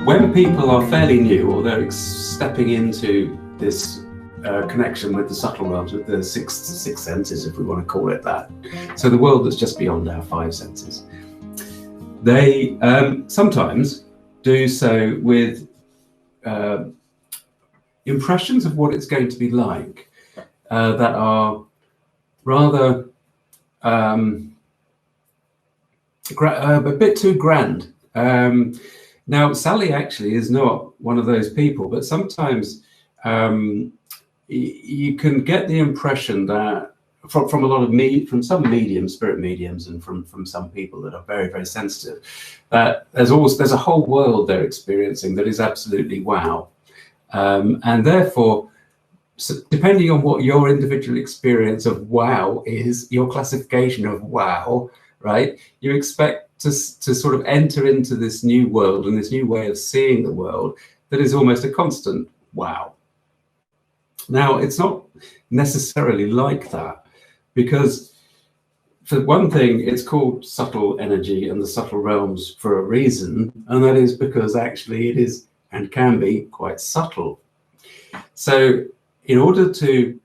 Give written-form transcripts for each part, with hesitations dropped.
When people are fairly new, or they're stepping into this connection with the subtle realms, with the sixth senses, if we want to call it that, so the world that's just beyond our five senses, they sometimes do so with impressions of what it's going to be like that are rather a bit too grand. Now, Sally actually is not one of those people, but sometimes you can get the impression that from a lot of from some mediums, spirit mediums, and from some people that are very, very sensitive, that there's a whole world they're experiencing that is absolutely wow. And therefore, depending on what your individual experience of wow is, your classification of wow, right, you expect to sort of enter into this new world and this new way of seeing the world that is almost a constant wow. Now, it's not necessarily like that, because for one thing, it's called subtle energy and the subtle realms for a reason, and that is because actually it is and can be quite subtle. So in order to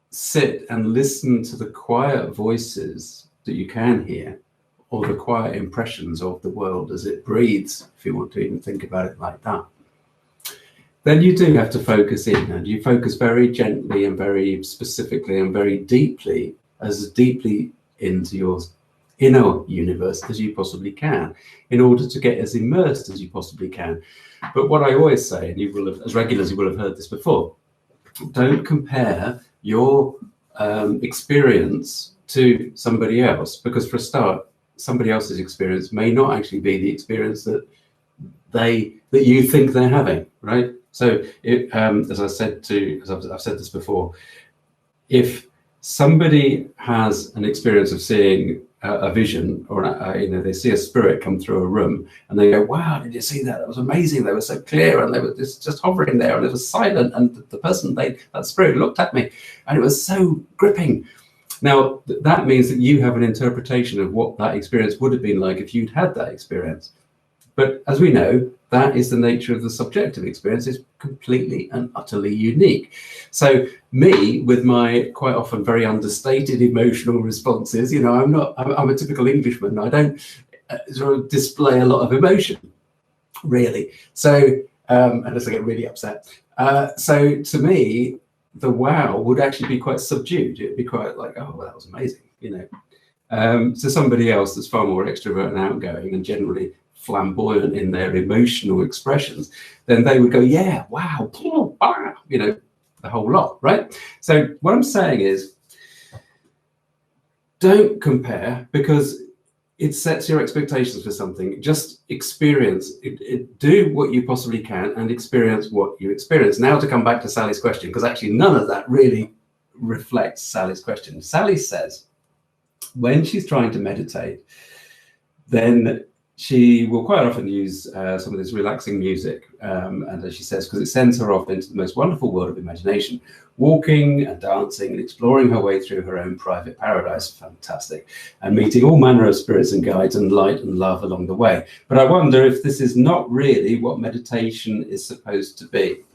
sit and listen to the quiet voices that you can hear, or the quiet impressions of the world as it breathes, if you want to even think about it like that, then you do have to focus in, and you focus very gently and very specifically and very deeply into your inner universe as you possibly can, in order to get as immersed as you possibly can. But what I always say, and you will have, as regulars, you will have heard this before, don't compare your experience to somebody else, because for a start, somebody else's experience may not actually be the experience that you think they're having, right? So, as I've said this before, if somebody has an experience of seeing a vision, or they see a spirit come through a room, and they go, "Wow, did you see that? That was amazing. They were so clear, and they were just hovering there, and it was silent, and the person, that spirit looked at me, and it was so gripping." Now, that means that you have an interpretation of what that experience would have been like if you'd had that experience. But as we know, that is the nature of the subjective experience. It's completely and utterly unique. So me, with my quite often very understated emotional responses, I'm a typical Englishman. I don't sort of display a lot of emotion, really. So, unless I get really upset. So to me, the wow would actually be quite subdued. It'd be quite like, "Oh, well, that was amazing," To somebody else that's far more extrovert and outgoing and generally flamboyant in their emotional expressions, then they would go, "Yeah, wow, the whole lot," right? So what I'm saying is, don't compare, because it sets your expectations for something. Just experience it, do what you possibly can and experience what you experience. Now, to come back to Sally's question, because actually none of that really reflects Sally's question. Sally says when she's trying to meditate, then she will quite often use some of this relaxing music, and as she says, because it sends her off into the most wonderful world of imagination, walking and dancing and exploring her way through her own private paradise. Fantastic. And meeting all manner of spirits and guides and light and love along the way. But I wonder if this is not really what meditation is supposed to be.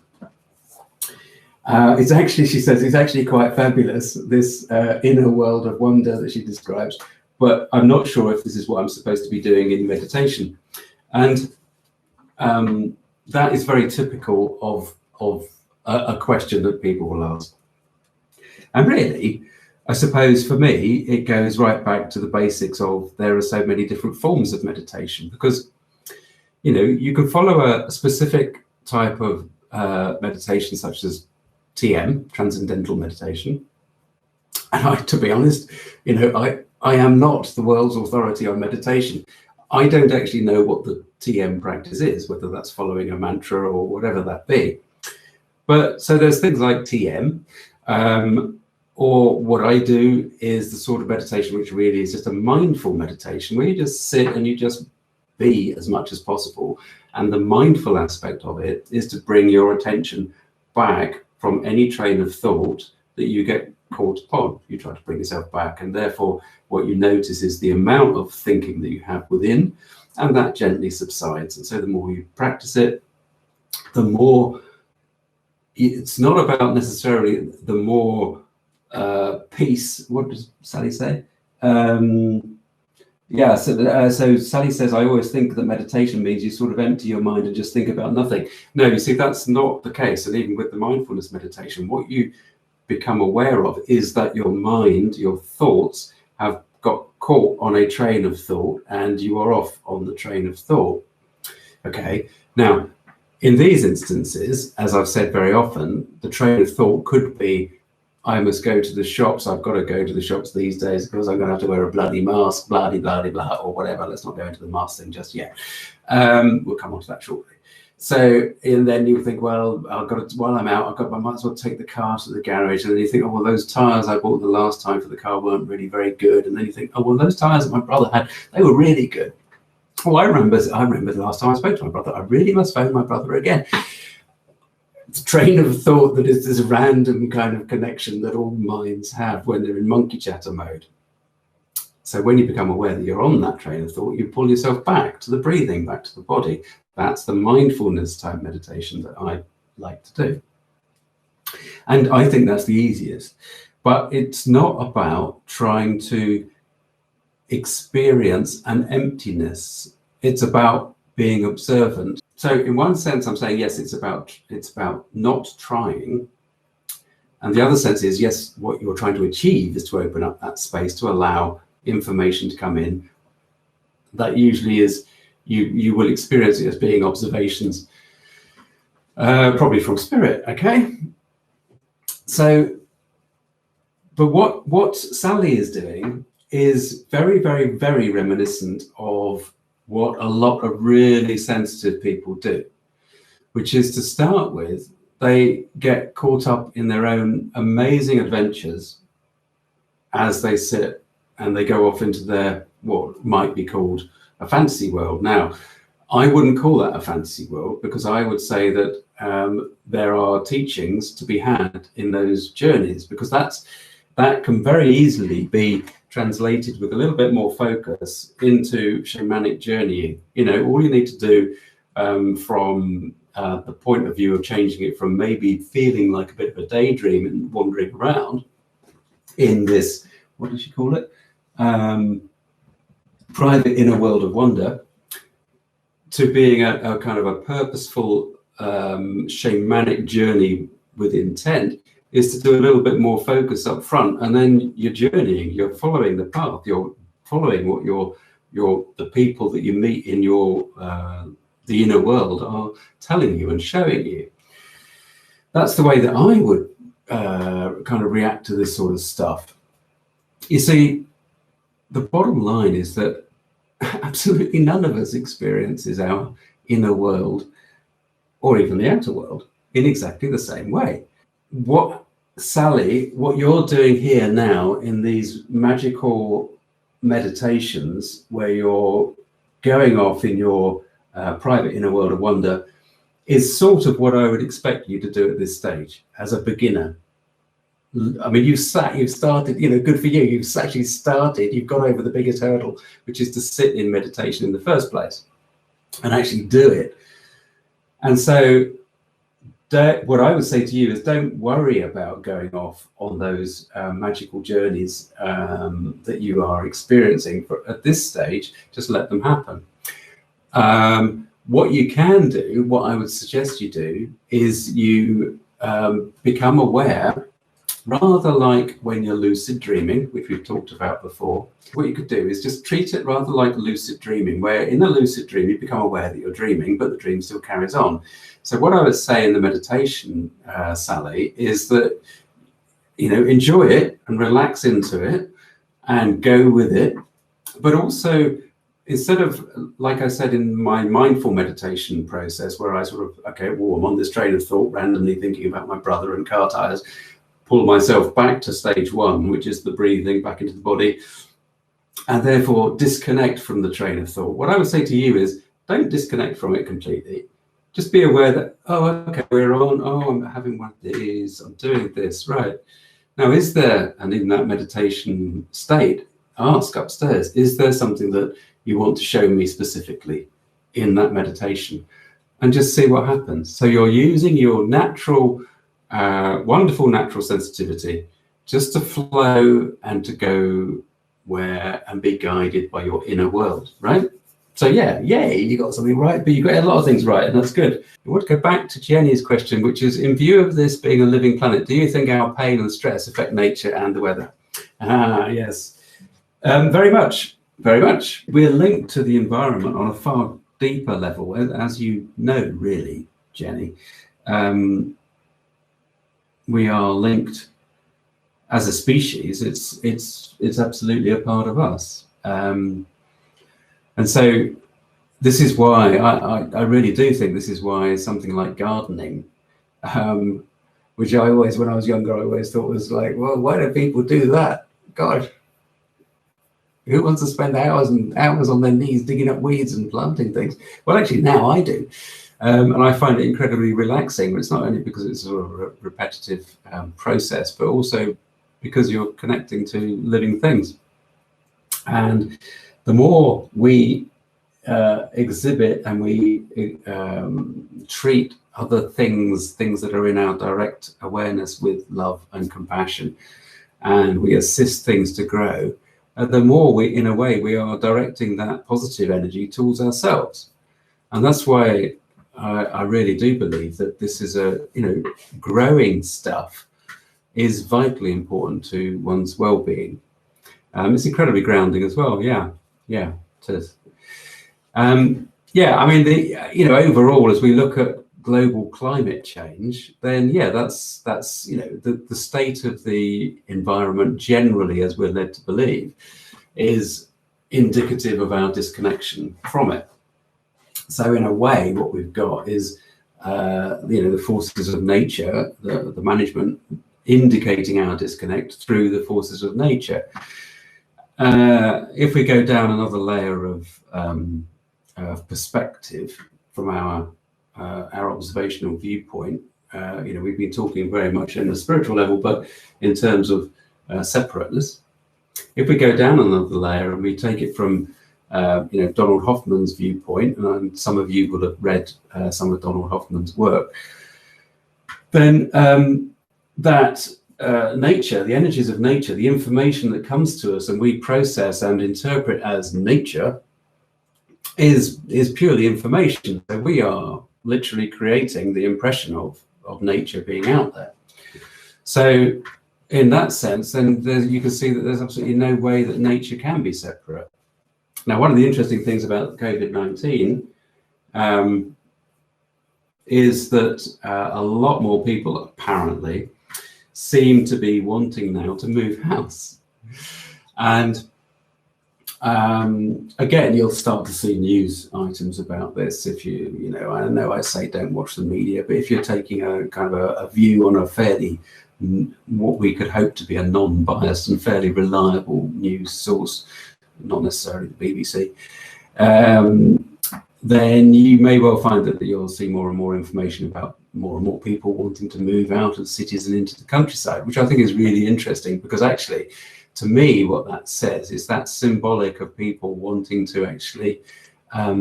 It's actually, she says, it's actually quite fabulous, this inner world of wonder that she describes. But I'm not sure if this is what I'm supposed to be doing in meditation. And that is very typical of a question that people will ask. And really, I suppose for me, it goes right back to the basics of there are so many different forms of meditation, because, you can follow a specific type of meditation, such as TM, transcendental meditation. And to be honest, I am not the world's authority on meditation. I don't actually know what the TM practice is, whether that's following a mantra or whatever that be. But so there's things like TM, or what I do is the sort of meditation which really is just a mindful meditation, where you just sit and you just be as much as possible. And the mindful aspect of it is to bring your attention back from any train of thought that you get caught upon. You try to bring yourself back, and therefore what you notice is the amount of thinking that you have within, and that gently subsides. And so the more you practice it, the more, it's not about necessarily the more peace. What does Sally say? Yeah, so Sally says, I always think that meditation means you sort of empty your mind and just think about nothing. No, you see, that's not the case. And even with the mindfulness meditation, what you become aware of is that your mind, your thoughts, have got caught on a train of thought, and you are off on the train of thought. Okay, now, in these instances, as I've said very often, the train of thought could be, I must go to the shops. I've got to go to the shops these days because I'm going to have to wear a bloody mask, blah, blah, blah, blah, or whatever. Let's not go into the mask thing just yet. We'll come on to that shortly. So, and then you think, well, I've got to, while I'm out, I might as well take the car to the garage. And then you think, oh, well, those tires I bought the last time for the car weren't really very good. And then you think, oh, well, those tires that my brother had, they were really good. Oh, I remember the last time I spoke to my brother. I really must phone my brother again. Train of thought that is this random kind of connection that all minds have when they're in monkey chatter mode. So when you become aware that you're on that train of thought, you pull yourself back to the breathing, back to the body. That's the mindfulness type meditation that I like to do. And I think that's the easiest. But it's not about trying to experience an emptiness. It's about being observant. So in one sense, I'm saying, yes, it's about not trying. And the other sense is, yes, what you're trying to achieve is to open up that space to allow information to come in. That usually is, you will experience it as being observations, probably from spirit, okay? So, but what Sally is doing is very, very, very reminiscent of what a lot of really sensitive people do, which is to start with, they get caught up in their own amazing adventures as they sit and they go off into their, what might be called a fantasy world. Now, I wouldn't call that a fantasy world, because I would say that there are teachings to be had in those journeys, because that can very easily be translated with a little bit more focus into shamanic journeying. You know, all you need to do from the point of view of changing it from maybe feeling like a bit of a daydream and wandering around in this, what did she call it? Private inner world of wonder, to being a kind of a purposeful shamanic journey with intent, is to do a little bit more focus up front, and then you're journeying, you're following the path, you're following what the people that you meet in your the inner world are telling you and showing you. That's the way that I would kind of react to this sort of stuff. You see, the bottom line is that absolutely none of us experiences our inner world or even the outer world in exactly the same way. What you're doing here now in these magical meditations where you're going off in your private inner world of wonder is sort of what I would expect you to do at this stage as a beginner. I mean, you've started, you know, good for you. You've actually started, you've got over the biggest hurdle, which is to sit in meditation in the first place and actually do it. And so what I would say to you is, don't worry about going off on those magical journeys that you are experiencing at this stage. Just let them happen. What you can do, what I would suggest you do, is you become aware, rather like when you're lucid dreaming, which we've talked about before. What you could do is just treat it rather like lucid dreaming, where in a lucid dream you become aware that you're dreaming, but the dream still carries on. So what I would say in the meditation, Sally, is that, you know, enjoy it and relax into it and go with it. But also, instead of, like I said in my mindful meditation process, where I sort of, okay, well, I'm on this train of thought, randomly thinking about my brother and car tires, pull myself back to stage one, which is the breathing back into the body, and therefore disconnect from the train of thought. What I would say to you is, don't disconnect from it completely. Just be aware that, oh, okay, we're on, oh, I'm having one of these, I'm doing this, right. Now, is there, and in that meditation state, ask upstairs, is there something that you want to show me specifically in that meditation? And just see what happens. So you're using your natural, wonderful natural sensitivity just to flow and to go where and be guided by your inner world, right? So yeah, yay, you got something right, but you got a lot of things right, and that's good. I want to go back to Jenny's question, which is, in view of this being a living planet, do you think our pain and stress affect nature and the weather? Ah, yes. Very much, very much. We're linked to the environment on a far deeper level, as you know, really, Jenny. We are linked as a species. It's absolutely a part of us. And so this is why I really do think this is why something like gardening, which I always, when I was younger, I always thought was like, well, why do people do that? God, who wants to spend hours and hours on their knees digging up weeds and planting things? Well, actually, now I do. And I find it incredibly relaxing. But it's not only because it's sort of a repetitive process, but also because you're connecting to living things. And the more we exhibit and we treat other things that are in our direct awareness with love and compassion, and we assist things to grow, the more we, in a way, we are directing that positive energy towards ourselves. And that's why I really do believe that this is growing stuff is vitally important to one's well-being. It's incredibly grounding as well. Yeah, it is. I mean, overall, as we look at global climate change, then that's the state of the environment generally, as we're led to believe, is indicative of our disconnection from it. So in a way, what we've got is the forces of nature, the management indicating our disconnect through the forces of nature. If we go down another layer of perspective from our observational viewpoint, we've been talking very much in the spiritual level, but in terms of separateness. If we go down another layer and we take it from Donald Hoffman's viewpoint, and some of you will have read some of Donald Hoffman's work, then that nature, the energies of nature, the information that comes to us and we process and interpret as nature is purely information. So we are literally creating the impression of nature being out there. So in that sense, then you can see that there's absolutely no way that nature can be separate. Now, one of the interesting things about COVID-19 is that a lot more people apparently seem to be wanting now to move house. And again, you'll start to see news items about this. If I know I say don't watch the media, but if you're taking a kind of a view on a fairly, what we could hope to be a non-biased and fairly reliable news source, not necessarily the BBC, then you may well find that you'll see more and more information about more and more people wanting to move out of cities and into the countryside, which I think is really interesting, because actually, to me, what that says is that's symbolic of people wanting to actually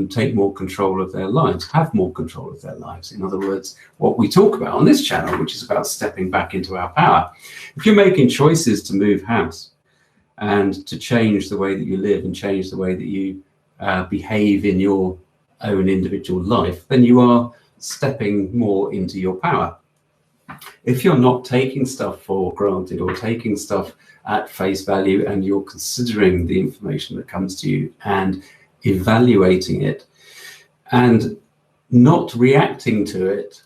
take more control of their lives, have more control of their lives. In other words, what we talk about on this channel, which is about stepping back into our power. If you're making choices to move house and to change the way that you live and change the way that you behave in your own individual life, then you are stepping more into your power. If you're not taking stuff for granted or taking stuff at face value, and you're considering the information that comes to you and evaluating it and not reacting to it,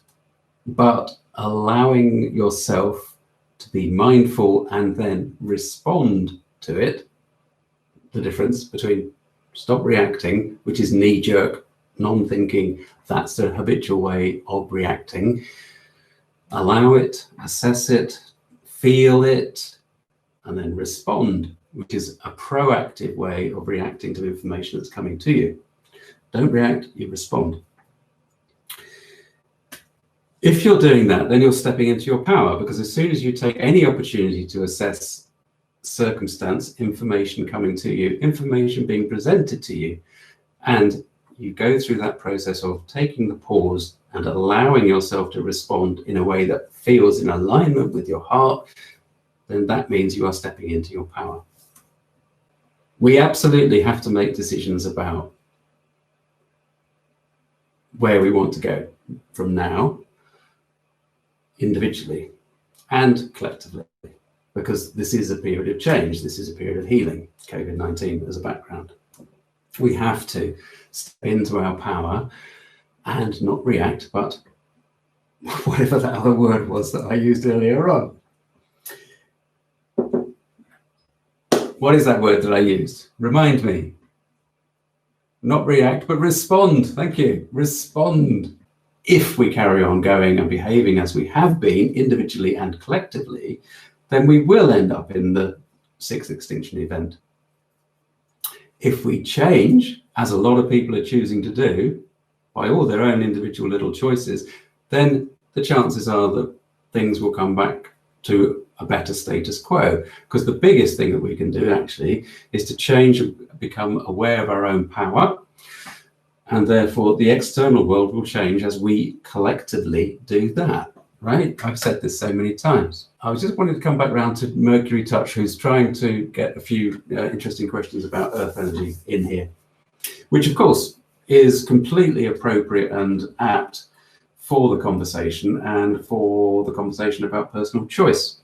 but allowing yourself to be mindful and then respond to it, the difference between stop reacting, which is knee-jerk, non-thinking, that's the habitual way of reacting. Allow it, assess it, feel it, and then respond, which is a proactive way of reacting to information that's coming to you. Don't react, you respond. If you're doing that, then you're stepping into your power, because as soon as you take any opportunity to assess circumstance, information coming to you, information being presented to you, and you go through that process of taking the pause and allowing yourself to respond in a way that feels in alignment with your heart, then that means you are stepping into your power. We absolutely have to make decisions about where we want to go from now, individually and collectively, because this is a period of change. This is a period of healing, COVID-19 as a background. We have to step into our power and not react, but whatever that other word was that I used earlier on. What is that word that I used? Remind me. Not react, but respond. Thank you. Respond. If we carry on going and behaving as we have been, individually and collectively, then we will end up in the sixth extinction event. If we change, as a lot of people are choosing to do, by all their own individual little choices, then the chances are that things will come back to a better status quo. Because the biggest thing that we can do actually is to change and become aware of our own power, and therefore the external world will change as we collectively do that, right? I've said this so many times. I just wanted to come back around to Mercury Touch, who's trying to get a few interesting questions about earth energy in here, which of course is completely appropriate and apt for the conversation, and for the conversation about personal choice.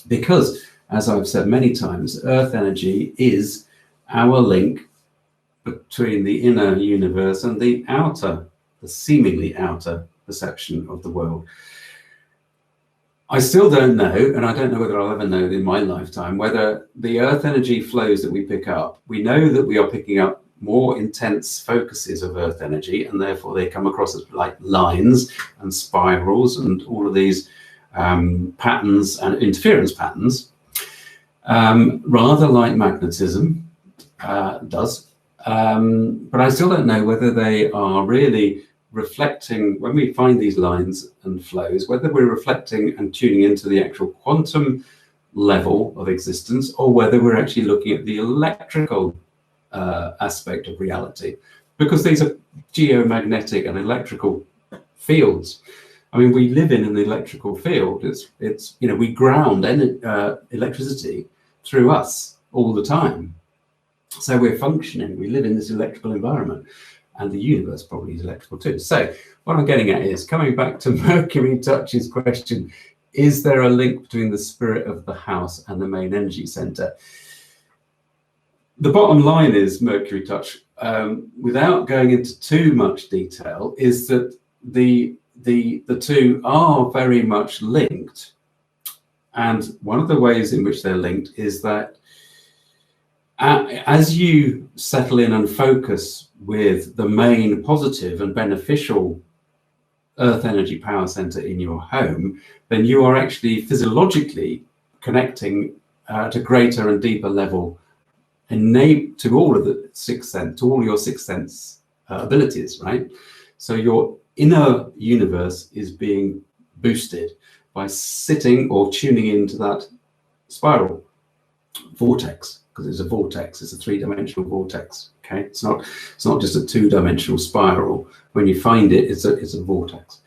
Because, as I've said many times, earth energy is our link between the inner universe and the outer, the seemingly outer perception of the world. I still don't know, and I don't know whether I'll ever know in my lifetime, whether the earth energy flows that we pick up, we know that we are picking up more intense focuses of earth energy, and therefore they come across as like lines and spirals and all of these patterns and interference patterns, rather like magnetism does. But I still don't know whether they are really reflecting, when we find these lines and flows, whether we're reflecting and tuning into the actual quantum level of existence, or whether we're actually looking at the electrical aspect of reality, because these are geomagnetic and electrical fields. I mean, we live in an electrical field. It's you know, we ground electricity through us all the time. So we're functioning, we live in this electrical environment, and the universe probably is electrical too. So what I'm getting at is, coming back to Mercury Touch's question, is there a link between the spirit of the house and the main energy center? The bottom line is, Mercury Touch, without going into too much detail, is that the two are very much linked. And one of the ways in which they're linked is that as you settle in and focus with the main positive and beneficial earth energy power center in your home, then you are actually physiologically connecting to greater and deeper level to all of the sixth sense, to all your sixth sense abilities, right? So your inner universe is being boosted by sitting or tuning into that spiral vortex, because it's a vortex, it's a three-dimensional vortex. Okay, it's not just a two-dimensional spiral. When you find it, it's a vortex.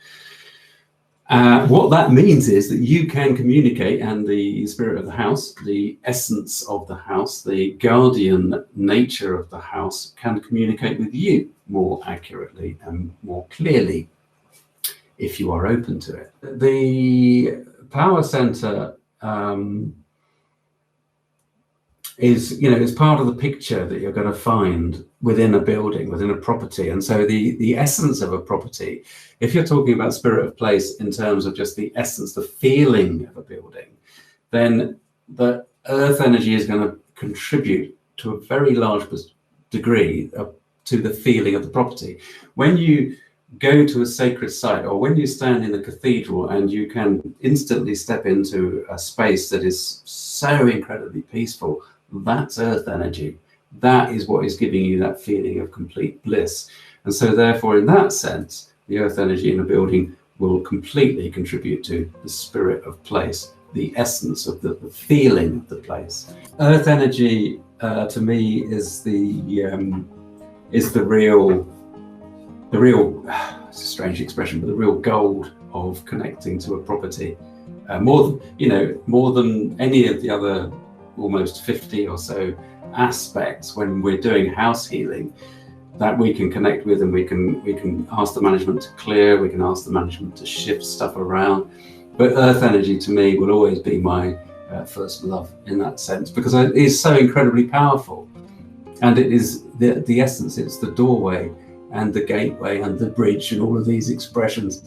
What that means is that you can communicate, and the spirit of the house, the essence of the house, the guardian nature of the house, can communicate with you more accurately and more clearly if you are open to it. The power center is part of the picture that you're going to find within a building, within a property. And so the essence of a property, if you're talking about spirit of place in terms of just the essence, the feeling of a building, then the earth energy is going to contribute to a very large degree to the feeling of the property. When you go to a sacred site, or when you stand in a cathedral and you can instantly step into a space that is so incredibly peaceful, that's earth energy. That is what is giving you that feeling of complete bliss. And so therefore, in that sense, the earth energy in a building will completely contribute to the spirit of place, the essence of the feeling of the place. Earth energy to me is the real, it's a strange expression, but the real gold of connecting to a property. More than any of the other almost 50 or so aspects when we're doing house healing that we can connect with, and we can ask the management to clear, we can ask the management to shift stuff around. But earth energy to me will always be my first love in that sense, because it is so incredibly powerful, and it is the essence, it's the doorway and the gateway and the bridge and all of these expressions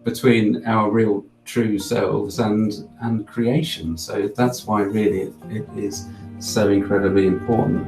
between our real true selves and creation. So that's why really it is so incredibly important.